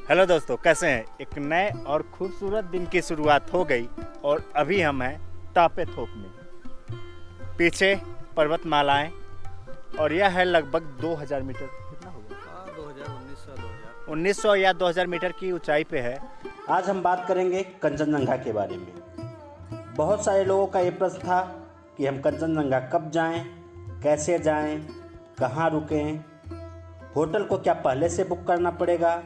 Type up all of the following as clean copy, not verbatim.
Hello दोस्तों, कैसे हैं। एक नए और खूबसूरत दिन की शुरुआत हो गई और अभी हम हैं तापे थोक में। पीछे पर्वतमालाएं और यह है लगभग 2000 मीटर, कितना होगा 1900 या 2000 मीटर की ऊंचाई पे है। आज हम बात करेंगे कंचनजंगा के बारे में। बहुत सारे लोगों का ये प्रश्न था कि हम कंचनजंगा कब जाएं, कैसे जाएं, कहाँ रुकें, होटल को क्या पहले से बुक करना पड़ेगा,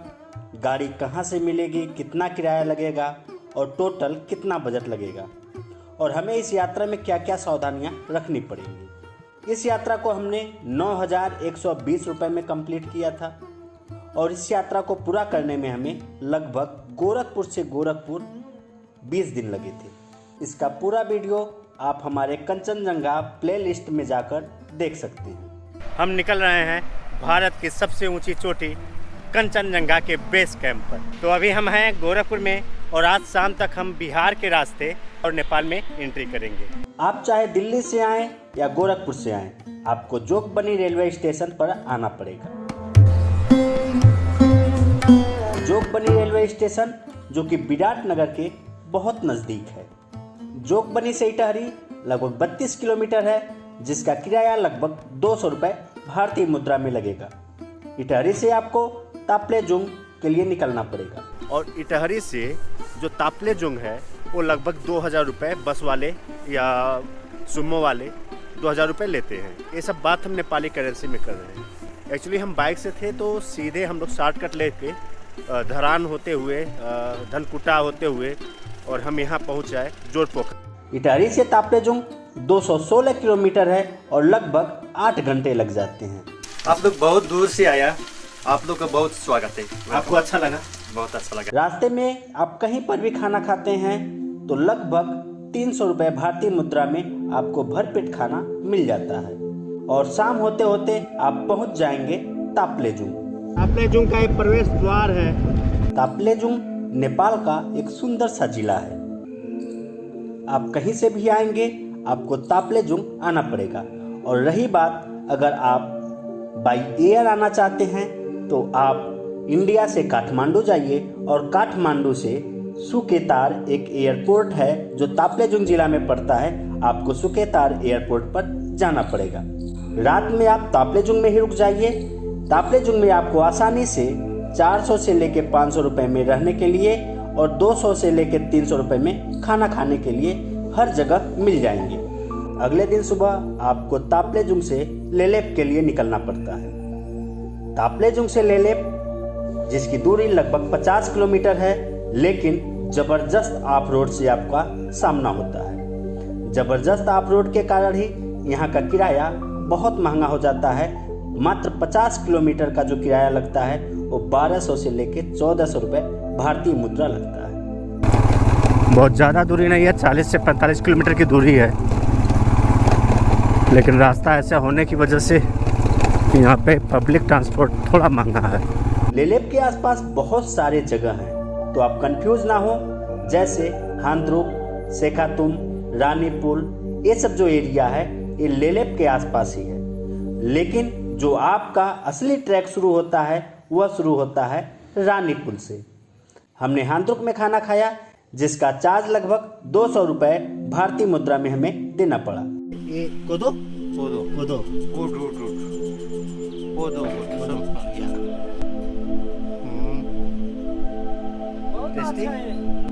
गाड़ी कहाँ से मिलेगी, कितना किराया लगेगा और टोटल कितना बजट लगेगा, और हमें इस यात्रा में क्या क्या सावधानियां रखनी पड़ेंगी। इस यात्रा को हमने 9120 रुपये में कंप्लीट किया था और इस यात्रा को पूरा करने में हमें लगभग गोरखपुर से गोरखपुर 20 दिन लगे थे। इसका पूरा वीडियो आप हमारे कंचनजंगा प्लेलिस्ट में जाकर देख सकते हैं। हम निकल रहे हैं भारत की सबसे ऊंची चोटी कंचनजंगा के बेस कैंप पर। तो अभी हम हैं गोरखपुर में और आज शाम तक हम बिहार के रास्ते और नेपाल में एंट्री करेंगे। आप चाहे दिल्ली से आएं या गोरखपुर से आएं, आपको जोगबनी रेलवे स्टेशन पर आना पड़ेगा। जोगबनी रेलवे स्टेशन जो कि विराटनगर के बहुत नज़दीक है। जोगबनी से इटहरी लगभग 32 किलोमीटर है, जिसका किराया लगभग 200 रुपये भारतीय मुद्रा में लगेगा। इटहरी से आपको ताप्लेजुंग के लिए निकलना पड़ेगा और इटहरी से जो ताप्लेजुंग है वो लगभग 2000 रुपये बस वाले या सुमो वाले 2000 रुपये लेते हैं। ये सब बात हम नेपाली करेंसी में कर रहे हैं। एक्चुअली हम बाइक से थे तो सीधे हम लोग शॉर्टकट लेके धरान होते हुए धनकुटा होते हुए और हम यहाँ पहुँच जाए जोरपोखर। इटहरी से ताप्लेजुंग 216 किलोमीटर है और लगभग 8 घंटे लग जाते हैं। आप लोग बहुत दूर से आया, आप लोग का बहुत स्वागत है। आपको अच्छा लगा? बहुत अच्छा लगा। रास्ते में आप कहीं पर भी खाना खाते हैं तो लगभग 300 रुपये भारतीय मुद्रा में आपको भरपेट खाना मिल जाता है और शाम होते होते आप पहुंच जाएंगे ताप्लेजुंग। ताप्लेजुंग का एक प्रवेश द्वार है। ताप्लेजुंग नेपाल का एक सुंदर सा जिला है। आप कहीं से भी आएंगे आपको ताप्लेजुंग आना पड़ेगा। और रही बात, अगर आप बाई एयर आना चाहते हैं तो आप इंडिया से काठमांडू जाइए और काठमांडू से सुकेतार एक एयरपोर्ट है जो ताप्लेजुंग जिला में पड़ता है। आपको सुकेतार एयरपोर्ट पर जाना पड़ेगा। रात में आप ताप्लेजुंग में ही रुक जाइए। ताप्लेजुंग में आपको आसानी से 400 से लेकर 500 रुपये में रहने के लिए और 200 से लेकर 300 रुपये में खाना खाने के लिए हर जगह मिल जाएंगे। अगले दिन सुबह आपको ताप्लेजुंग से लेलेप के लिए निकलना पड़ता है। ताप्लेजुंग से लेलेप, जिसकी दूरी लगभग 50 किलोमीटर है, लेकिन जबरदस्त ऑफ रोड से आपका सामना होता है। जबरदस्त ऑफ रोड के कारण ही यहाँ का किराया बहुत महंगा हो जाता है। मात्र 50 किलोमीटर का जो किराया लगता है वो 1200 से लेकर 1400 रुपये भारतीय मुद्रा लगता है। बहुत ज़्यादा दूरी नहीं है, 40 से 45 किलोमीटर की दूरी है, लेकिन रास्ता ऐसा होने की वजह से यहाँ पे पब्लिक ट्रांसपोर्ट थोड़ा महंगा है। लेलेप के आसपास बहुत सारे जगह हैं, तो आप कंफ्यूज ना हो। जैसे हांद्रुप, सेखातुम, रानीपुल, ये सब जो एरिया है ये लेलेप के आसपास ही है। लेकिन जो आपका असली ट्रैक शुरू होता है वह शुरू होता है रानीपुल से। हमने हांद्रुप में खाना खाया, जिसका चार्ज लगभग 200 रुपये भारतीय मुद्रा में हमें देना पड़ा। ये कोदो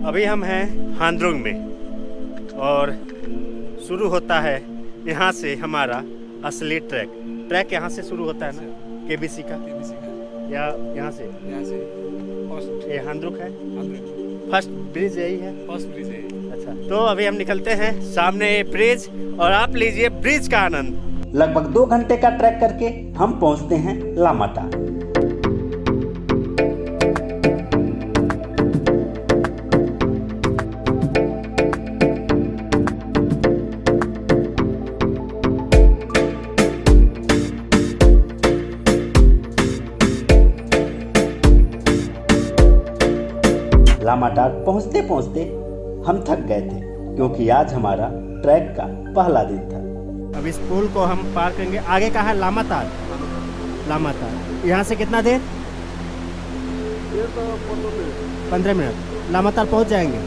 अभी हम हैं हांद्रुंग में और शुरू होता है यहाँ से हमारा असली ट्रैक यहाँ से शुरू होता है ना, केबीसी का या यहाँ से ये हांद्रुंग है। फर्स्ट ब्रिज यही है। फर्स्ट ब्रिज है। अच्छा, तो अभी हम निकलते हैं सामने ब्रिज और आप लीजिए ब्रिज का आनंद। लगभग 2 घंटे का ट्रैक करके हम पहुंचते हैं लामाटा। लामाटार पहुंचते पहुंचते हम थक गए थे, क्योंकि आज हमारा ट्रैक का पहला दिन था। अब इस पुल को हम पार करेंगे। आगे का है लामातार। यहाँ से कितना देर? 15 मिनट लामातार पहुंच जाएंगे।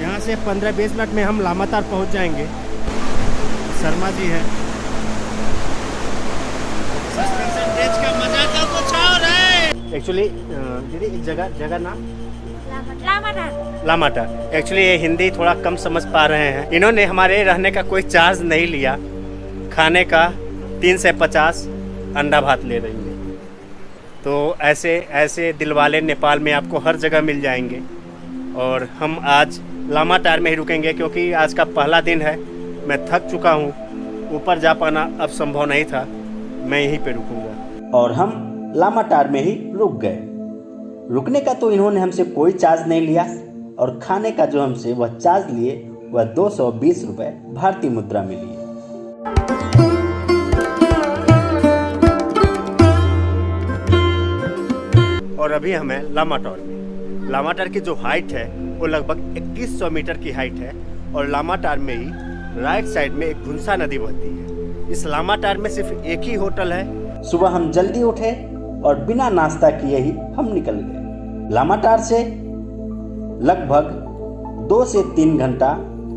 यहाँ से 15-20 मिनट में हम लामातार पहुंच जाएंगे। शर्मा जी हैं। सस्पेंशन ब्रिज का मजा तो कुछ और है। एक्चुअली दीदी एक जगह नाम लामाटार। एक्चुअली ये हिंदी थोड़ा कम समझ पा रहे हैं। इन्होंने हमारे रहने का कोई चार्ज नहीं लिया। खाने का 3 से 50 अंडा भात ले रही है। तो ऐसे दिलवाले नेपाल में आपको हर जगह मिल जाएंगे। और हम आज लामाटार में ही रुकेंगे क्योंकि आज का पहला दिन है। मैं थक चुका हूँ, ऊपर जा पाना अब संभव नहीं था। मैं यहीं पे रुकूंगा। और हम लामाटार में ही रुक गए। रुकने का तो इन्होंने हमसे कोई चार्ज नहीं लिया और खाने का जो हमसे वह चार्ज लिए वह 220 रुपये भारतीय मुद्रा में लिए। और अभी हमें लामाटार में। लामाटार की जो हाइट है वो लगभग 2100 मीटर की हाइट है। और लामाटार में ही राइट साइड में एक घुंसा नदी बहती है। इस लामाटार में सिर्फ एक ही होटल है। सुबह हम जल्दी उठे और बिना नाश्ता किए ही हम निकल गए। लामाटार से लगभग 2 से 3 घंटा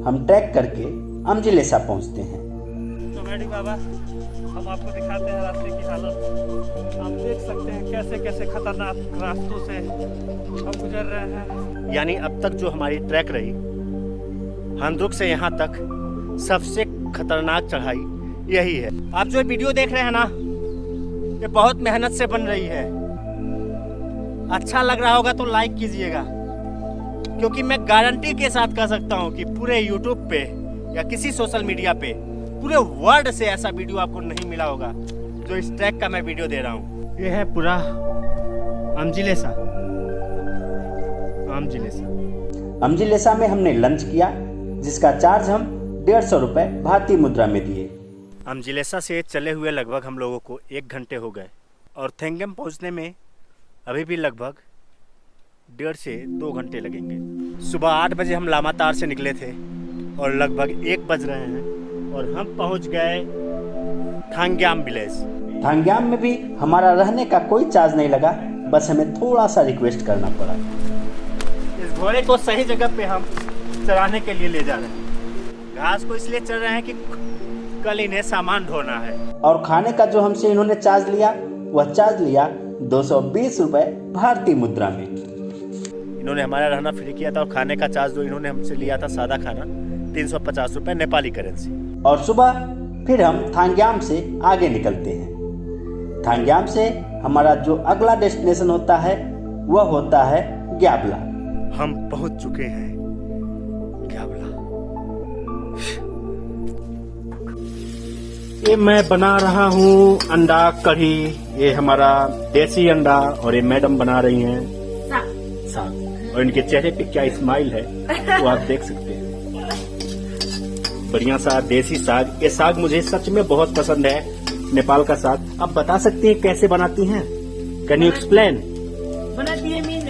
हम ट्रैक करके अम्जिलेसा पहुंचते हैं। तो मैडी बाबा, हम आपको दिखाते हैं रास्ते की हालत। आप देख सकते हैं कैसे कैसे खतरनाक रास्तों से हम गुजर रहे हैं। यानी अब तक जो हमारी ट्रैक रही हांद्रुक से यहाँ तक सबसे खतरनाक चढ़ाई यही है। आप जो वीडियो देख रहे हैं ना, ये बहुत मेहनत से बन रही है। अच्छा लग रहा होगा तो लाइक कीजिएगा, क्योंकि मैं गारंटी के साथ कह सकता हूँ कि पूरे यूट्यूब पे या किसी सोशल मीडिया पे पूरे वर्ल्ड से ऐसा वीडियो आपको नहीं मिला होगा जो इस ट्रैक का मैं वीडियो दे रहा हूँ। ये है पूरा अम्जिलेसा। अम्जिलेसा में हमने लंच किया, जिसका चार्ज हम 150 रुपये भारतीय मुद्रा में दिए। अम्जिलेसा से चले हुए लगभग हम लोगों को 1 घंटे हो गए और थेंगम पहुंचने में अभी भी लगभग 1.5 से 2 घंटे लगेंगे। सुबह 8 बजे हम लामातार से निकले थे और लगभग 1 बज रहे हैं और हम पहुंच गए थांग्याम विलेज। थांग्याम में भी हमारा रहने का कोई चार्ज नहीं लगा, बस हमें थोड़ा सा रिक्वेस्ट करना पड़ा। इस घोड़े को सही जगह पे हम चराने के लिए ले जा रहे हैं। घास को इसलिए चर रहे हैं कि कल इन्हें सामान ढोना है। और खाने का जो हमसे इन्होंने चार्ज लिया वह चार्ज लिया 220 रुपये भारतीय मुद्रा में। इन्होंने हमारा रहना फ्री किया था और खाने का चार्ज जो इन्होंने हमसे लिया था सादा खाना 350 रुपये नेपाली करेंसी। और सुबह फिर हम थांग्याम से आगे निकलते हैं। थांग्याम से हमारा जो अगला डेस्टिनेशन होता है वह होता है ग्याबला। हम पहुंच चुके हैं ग्याबला। ये मैं बना रहा हूँ अंडा कढ़ी। ये हमारा देसी अंडा और ये मैडम बना रही हैं साग। और इनके चेहरे पे क्या स्माइल है वो आप देख सकते हैं। बढ़िया सा देसी साग। ये साग मुझे सच में बहुत पसंद है, नेपाल का साग। आप बता सकती हैं कैसे बनाती हैं? Can you explain? बनाती है मीन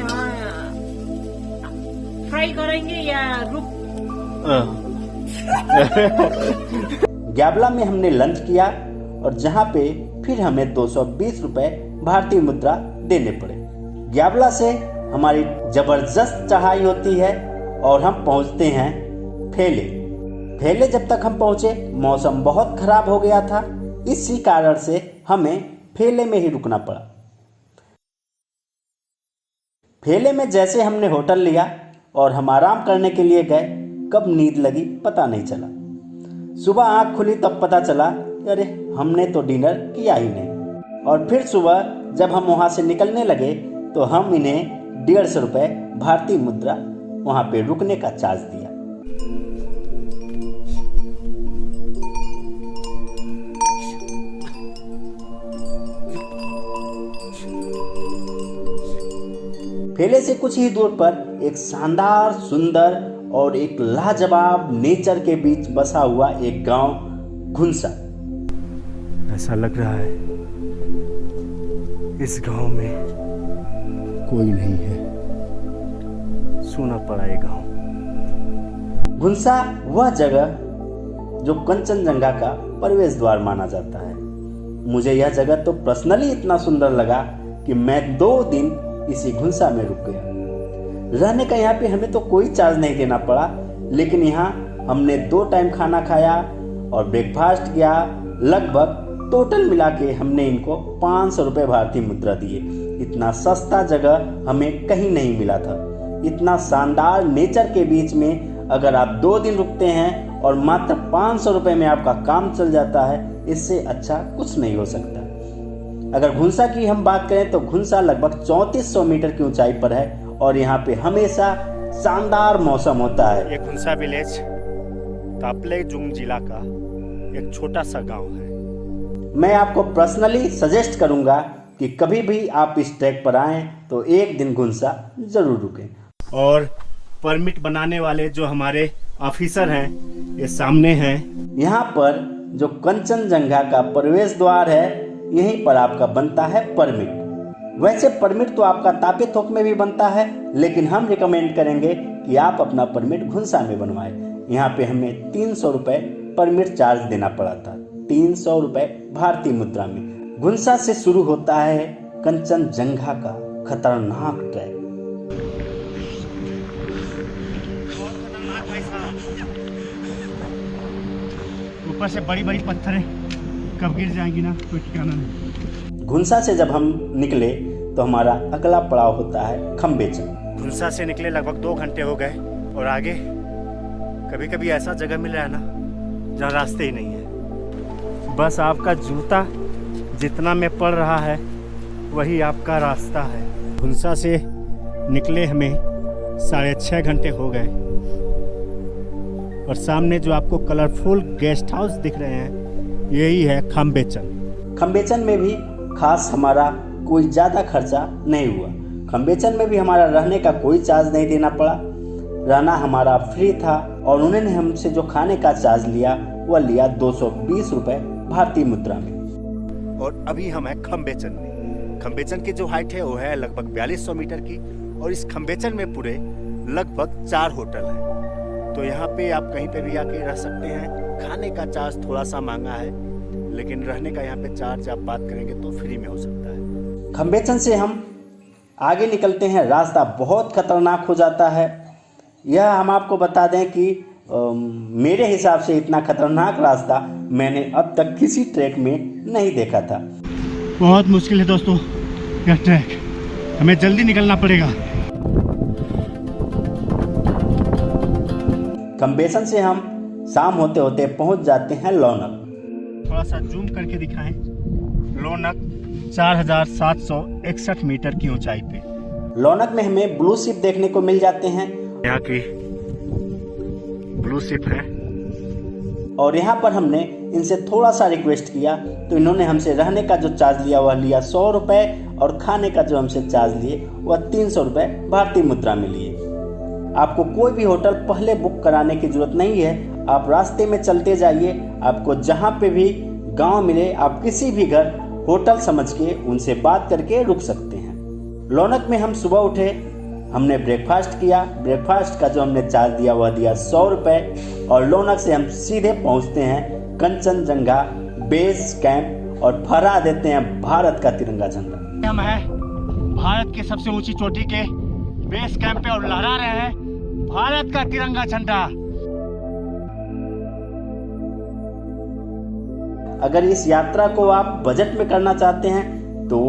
फ्राई करेंगे या रुक। ग्याबला में हमने लंच किया और जहाँ पे फिर हमें 220 रुपये भारतीय मुद्रा देने पड़े। ग्याबला से हमारी जबरदस्त चढ़ाई होती है और हम पहुँचते हैं फेले। जब तक हम पहुँचे मौसम बहुत खराब हो गया था, इसी कारण से हमें फेले में ही रुकना पड़ा। फेले में जैसे हमने होटल लिया और हम आराम करने के लिए गए, कब नींद लगी पता नहीं चला। सुबह आँख खुली तब पता चला अरे हमने तो डिनर किया ही नहीं। और फिर सुबह जब हम वहाँ से निकलने लगे तो हम इन्हें 150 रुपये भारतीय मुद्रा वहाँ पे रुकने का चार्ज दिया। फेले से कुछ ही दूर पर एक शानदार, सुंदर और एक लाजवाब नेचर के बीच बसा हुआ एक गांव घुंसा। ऐसा लग रहा है इस गांव में कोई नहीं है। सूना पड़ा ये गांव। घुंसा वह जगह जो कंचनजंगा का प्रवेश द्वार माना जाता है। मुझे यह जगह तो पर्सनली इतना सुंदर लगा कि मैं 2 दिन इसी घुंसा में रुक गया। रहने का यहाँ पे हमें तो कोई चार्ज नहीं देना पड़ा, लेकिन यहाँ हमने 2 टाइम खाना खाया और ब्रेकफास्ट किया। लगभग टोटल मिला के हमने इनको 500 रुपये भारतीय मुद्रा दिए। इतना सस्ता जगह हमें कहीं नहीं मिला था। इतना शानदार नेचर के बीच में अगर आप 2 दिन रुकते हैं और मात्र 500 रुपये में आपका काम चल जाता है, इससे अच्छा कुछ नहीं हो सकता। अगर घुंसा की हम बात करें तो घुंसा लगभग 3400 मीटर की ऊंचाई पर है और यहाँ पे हमेशा शानदार मौसम होता है। ये घुंसा विलेज ताप्लेजुंग जिला का एक छोटा सा गांव है। मैं आपको पर्सनली सजेस्ट करूंगा कि कभी भी आप इस ट्रैक पर आएं तो एक दिन घुंसा जरूर रुकें। और परमिट बनाने वाले जो हमारे ऑफिसर हैं ये सामने हैं। यहाँ पर जो कंचनजंगा का प्रवेश द्वार है, यहीं पर आपका बनता है परमिट। वैसे परमिट तो आपका तापे थोक में भी बनता है, लेकिन हम रिकमेंड करेंगे कि आप अपना परमिट घुंसा में बनवाएं। यहाँ पे हमें 300 रुपये परमिट चार्ज देना पड़ा था, 300 रुपये भारतीय मुद्रा में। घुंसा से शुरू होता है कंचनजंगा का खतरनाक ट्रैक। ऊपर से बड़ी बड़ी पत्थरें कब गिर जाएंगी ना कोई ठिकाना नहीं। घुंसा से जब हम निकले तो हमारा अगला पड़ाव होता है खम्बेचन। घुंसा से निकले लगभग 2 घंटे हो गए और आगे कभी कभी ऐसा जगह मिल रहा है ना जहाँ रास्ते ही नहीं है। बस आपका जूता जितना में पड़ रहा है वही आपका रास्ता है। घुंसा से निकले हमें 6.5 घंटे हो गए और सामने जो आपको कलरफुल गेस्ट हाउस दिख रहे हैं यही है खम्बेचन। खम्बेचन में भी खास हमारा कोई ज़्यादा खर्चा नहीं हुआ। खम्बेचन में भी हमारा रहने का कोई चार्ज नहीं देना पड़ा, रहना हमारा फ्री था। और उन्होंने हमसे जो खाने का चार्ज लिया वह लिया 220 रुपये भारतीय मुद्रा में। और अभी हम हैं खम्बेचन में। खम्बेचन की जो हाइट है वो है लगभग 4200 मीटर की और इस खम्बेचन में पूरे लगभग 4 होटल हैं। तो यहाँ पे आप कहीं पे भी आके रह सकते हैं। खाने का चार्ज थोड़ा सा महंगा है, लेकिन रहने का यहाँ पे चार्ज आप बात करेंगे तो फ्री में हो सकता है। खम्बेचन से हम आगे निकलते हैं, रास्ता बहुत खतरनाक हो जाता है। यह हम आपको बता दें कि मेरे हिसाब से इतना खतरनाक रास्ता मैंने अब तक किसी ट्रैक में नहीं देखा था। बहुत मुश्किल है दोस्तों यह ट्रैक, हमें जल्दी निकलना पड़ेगा। खम्बेचन से हम शाम होते होते पहुंच जाते हैं लोनक। थोड़ा सा जूम करके दिखाएं। लोनक 4761 मीटर की ऊंचाई पे। लोनक में हमें ब्लू शिप देखने को मिल जाते हैं। यहाँ की ब्लू शिप है और यहाँ पर हमने इनसे थोड़ा सा रिक्वेस्ट किया तो इन्होंने हमसे रहने का जो चार्ज लिया वह लिया 100 रुपये और खाने का जो हमसे चार्ज लिए वह 300 रुपये भारतीय मुद्रा में लिए। आपको कोई भी होटल पहले बुक कराने की जरूरत नहीं है, आप रास्ते में चलते जाइए। आपको जहाँ पे भी गांव मिले आप किसी भी घर होटल समझ के उनसे बात करके रुक सकते हैं। लोनक में हम सुबह उठे, हमने ब्रेकफास्ट किया। ब्रेकफास्ट का जो हमने चार्ज दिया वह दिया 100 रुपये और लोनक से हम सीधे पहुंचते हैं कंचनजंगा बेस कैंप और फहरा देते हैं भारत का तिरंगा झंडा। हम हैं भारत के सबसे ऊंची चोटी के बेस कैंप पे और लहरा रहे हैं भारत का तिरंगा झंडा। अगर इस यात्रा को आप बजट में करना चाहते हैं तो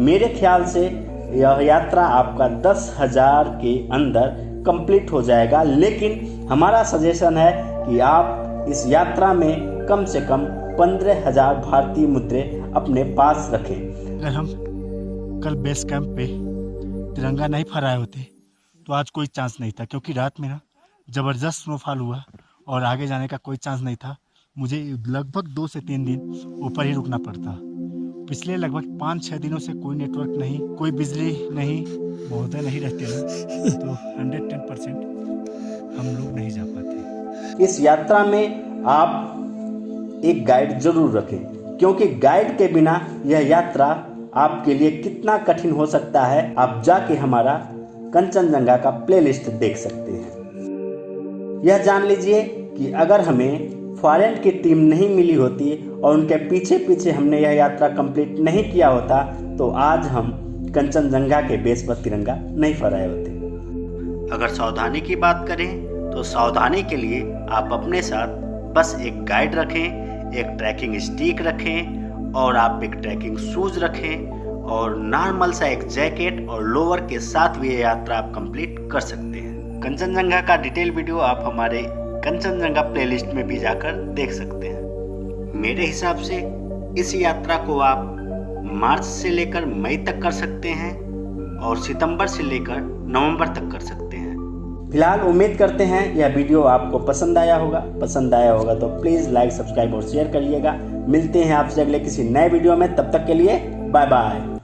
मेरे ख्याल से यह यात्रा आपका 10,000 के अंदर कंप्लीट हो जाएगा। लेकिन हमारा सजेशन है कि आप इस यात्रा में कम से कम 15,000 भारतीय मुद्रे अपने पास रखें। अगर हम कल बेस कैंप पे तिरंगा नहीं फहराए होते तो आज कोई चांस नहीं था, क्योंकि रात में ना ज़बरदस्त स्नोफॉल हुआ और आगे जाने का कोई चांस नहीं था। मुझे लगभग 2 से 3 दिन ऊपर ही रुकना पड़ता। पिछले लगभग 5-6 दिनों से कोई नेटवर्क नहीं, कोई बिजली नहीं, महोदय नहीं रहते हैं, तो 110% हम लोग नहीं जा पाते। इस यात्रा में आप एक गाइड जरूर रखें, क्योंकि गाइड के बिना यह यात्रा आपके लिए कितना कठिन हो सकता है आप जाके हमारा कंचनजंगा का प्लेलिस्ट देख सकते हैं। यह जान लीजिए कि अगर हमें फॉरेन की टीम नहीं मिली होती और उनके पीछे पीछे हमने यह यात्रा कंप्लीट नहीं किया होता तो आज हम कंचनजंगा के बेस पर तिरंगा नहीं फहराए होते। अगर सावधानी की बात करें तो सावधानी के लिए आप अपने साथ बस एक गाइड रखें, एक ट्रैकिंग स्टिक रखें और आप एक ट्रैकिंग शूज रखें और नॉर्मल सा एक जैकेट और लोअर के साथ भी ये यात्रा आप कंप्लीट कर सकते हैं। कंचनजंगा का डिटेल वीडियो आप हमारे कंचनजंगा प्लेलिस्ट में भी जाकर देख सकते हैं। मेरे हिसाब से इस यात्रा को आप मार्च से लेकर मई तक कर सकते हैं और सितंबर से लेकर नवंबर तक कर सकते हैं। फिलहाल उम्मीद करते हैं यह वीडियो आपको पसंद आया होगा तो प्लीज़ लाइक, सब्सक्राइब और शेयर करिएगा। मिलते हैं आपसे अगले किसी नए वीडियो में, तब तक के लिए बाय बाय।